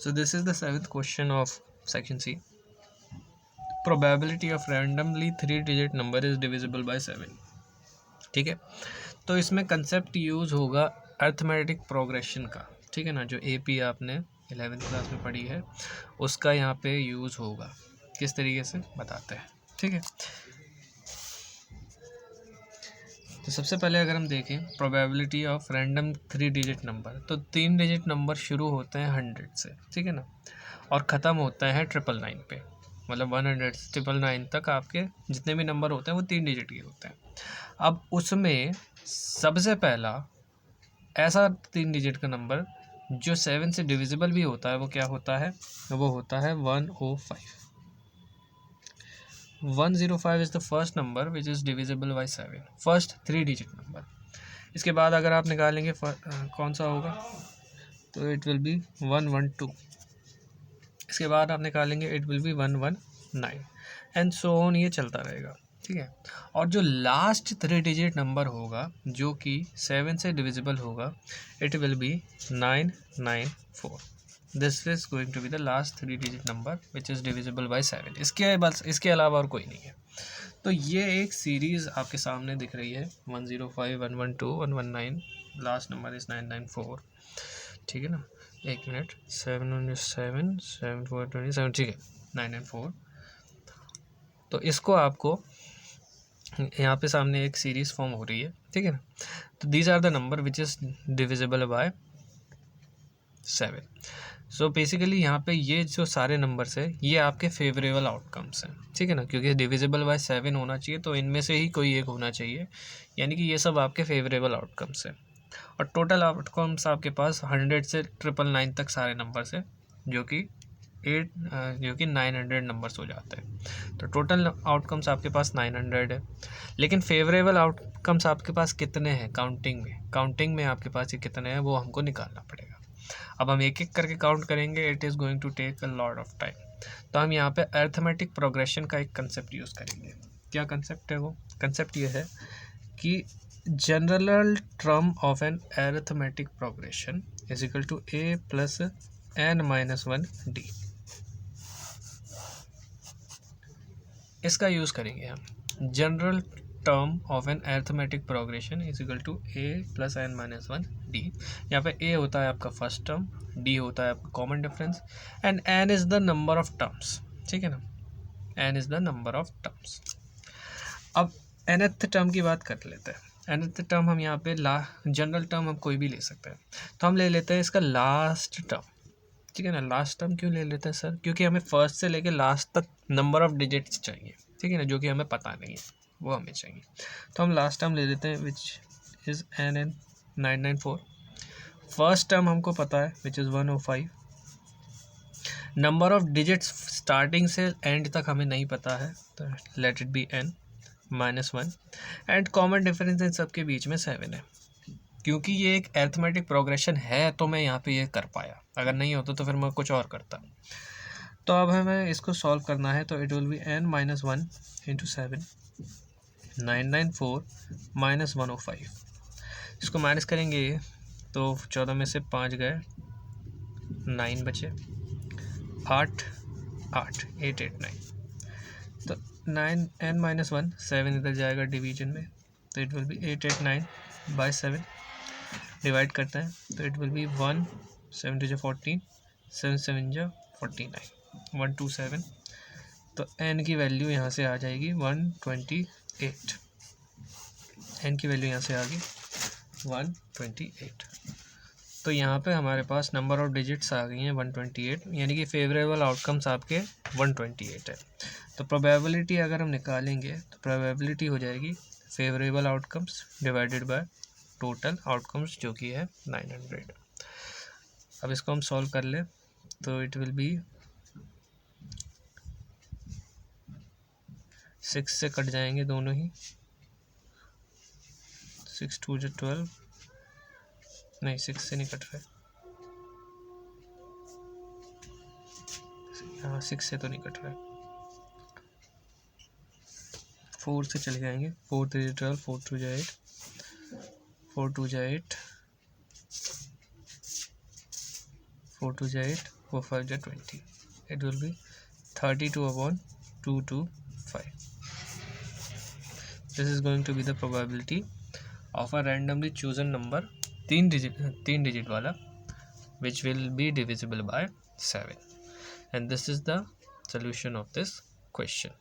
So this is the 7th question of section C. Probability of randomly 3-digit number is divisible by 7. ठीक है, तो इसमें concept use होगा arithmetic progression का, ठीक है ना, जो AP आपने 11th क्लास में पढ़ी है उसका यहाँ पे यूज़ होगा। किस तरीके से बताते हैं, ठीक है। तो सबसे पहले अगर हम देखें प्रोबेबिलिटी ऑफ रैंडम 3-डिजिट नंबर, तो 3 डिजिट नंबर शुरू होते हैं 100 से, ठीक है ना, और ख़त्म होता है 999 पे, मतलब 100 से 999 तक आपके जितने भी नंबर होते हैं वो 3 डिजिट के होते हैं। अब उसमें सबसे पहला ऐसा 3 डिजिट का नंबर जो 7 से डिविजिबल भी होता है वो क्या होता है, वो होता है 105। 105 is the first number which is divisible by 7, first 3 digit number. इसके बाद अगर आप निकालेंगे कौन सा होगा, तो इट विल बी 112। इसके बाद आप निकालेंगे it will B 119 and so on, ये चलता रहेगा, ठीक है। और जो लास्ट 3 डिजिट नंबर होगा जो कि 7 से डिविजिबल होगा, it will be 994। This is going to be the last 3 digit number which is divisible by 7। इसके अलावा और कोई नहीं है। तो ये एक सीरीज़ आपके सामने दिख रही है, 105, 112, 119, लास्ट नंबर इज़ 994, ठीक है ना। एक मिनट, 717, 7427, ठीक है, 994। तो इसको आपको यहाँ पे सामने एक सीरीज़ फॉर्म हो रही है, ठीक है ना। तो these are the number which is divisible by 7। So basically यहाँ पे ये जो सारे नंबर्स है ये आपके फेवरेबल आउटकम्स हैं, ठीक है ना, क्योंकि डिविजिबल बाय 7 होना चाहिए तो इनमें से ही कोई एक होना चाहिए, यानी कि ये सब आपके फेवरेबल आउटकम्स हैं। और टोटल आउटकम्स आपके पास 100 से 999 तक सारे नंबर्स हैं, जो कि 900 नंबर्स हो जाते हैं। तो टोटल आउटकम्स आपके पास 900 है, लेकिन फेवरेबल आउटकम्स आपके पास कितने हैं काउंटिंग में आपके पास ये कितने हैं वो हमको निकालना पड़ेगा। अब हम एक एक करके काउंट करेंगे, it is going to take a lot of time. तो हम यहाँ पे अर्थमेटिक प्रोग्रेशन का एक कंसेप्ट यूज़ करेंगे। क्या कंसेप्ट है वो? कंसेप्ट ये है कि general term of an arithmetic progression is equal to a plus n-1 d। इसका यूज़ करेंगे हम। General term of an arithmetic progression is equal to a plus n-1 d। यहाँ पे a होता है आपका फर्स्ट टर्म, d होता है आपका common difference, and n is the number of terms, ठीक है ना, n is the number of terms. अब nth टर्म की बात कर लेते हैं। nth टर्म हम यहाँ पे जनरल टर्म हम कोई भी ले सकते हैं, तो हम ले लेते हैं इसका लास्ट टर्म, ठीक है ना। लास्ट टर्म क्यों ले लेते हैं सर? क्योंकि हमें फर्स्ट से लेके लास्ट तक नंबर ऑफ डिजिट्स चाहिए, ठीक है ना, जो कि हमें पता नहीं है वो हमें चाहिए। तो हम लास्ट टर्म ले लेते हैं which is n 994। First term हमको पता है which is 105। Number of digits starting से एंड तक हमें नहीं पता है, तो let it be n-1 and common difference in सब के बीच में 7 है। क्योंकि ये एक अरिथमेटिक प्रोग्रेशन है तो मैं यहाँ पे ये कर पाया, अगर नहीं होता तो फिर मैं कुछ और करता। तो अब हमें इसको सॉल्व करना है, तो it will B n-1 into 7, 994 minus 105। इसको माइनस करेंगे तो 14 में से 5 गए, 9 बचे, 8 8 8 8 9। तो 9n-1 7 इधर जाएगा डिवीजन में, तो it will B 889 by 7। Divide करते हैं तो इट विल बी 1 7 2 14, 7 7 जा 49, 127। तो n की वैल्यू यहाँ से आ जाएगी 128। n की वैल्यू यहाँ से आ गई 128। तो यहाँ पे हमारे पास नंबर ऑफ डिजिट्स आ गई हैं 128, यानी कि फेवरेबल आउटकम्स आपके 128 है। तो प्रोबेबिलिटी अगर हम निकालेंगे तो प्रोबेबिलिटी हो जाएगी favourable outcomes divided by total outcomes जो कि है 900। अब इसको हम सॉल्व कर ले तो इट विल बी 6 से कट जाएंगे दोनों ही, 6 2 12, नहीं 6 से नहीं कट रहा है, हाँ 6 से तो नहीं कट रहा है, 4 से चले जाएंगे, 4 3 12, 4 2 8, 4 2 8, 4 2 जा 8, 4 5 जा 20. It will be 32 upon 2 to 5. This is going to be the probability of a randomly chosen number, 3 digit वाला, which will be divisible by 7. And this is the solution of this question.